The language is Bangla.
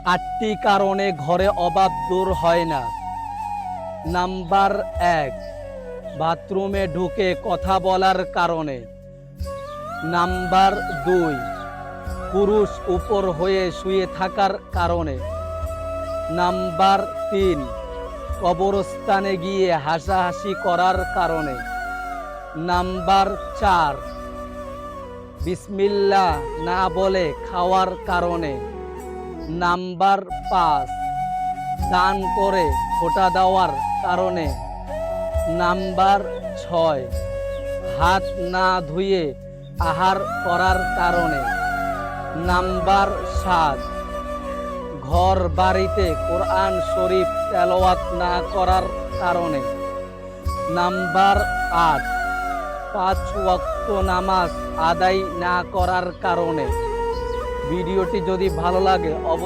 8টি কারণে ঘরে অভাব দূর হয় না। নাম্বার 1, বাথরুমে ঢুকে কথা বলার কারণে। নাম্বার 2, পুরুষ উপর হয়ে শুয়ে থাকার কারণে। নাম্বার 3, কবরস্থানে গিয়ে হাসাহাসি করার কারণে। নাম্বার 4, বিসমিল্লাহ না বলে খাওয়ার কারণে। নাম্বার 5, দান করে ফোঁটা দেওয়ার কারণে। নাম্বার 6, হাত না ধুয়ে আহার করার কারণে। নাম্বার 7, ঘর বাড়িতে কোরআন শরীফ তেলাওয়াত না করার কারণে। নাম্বার 8, 5 ওয়াক্ত নামাজ আদায় না করার কারণে। ভিডিওটি যদি ভালো লাগে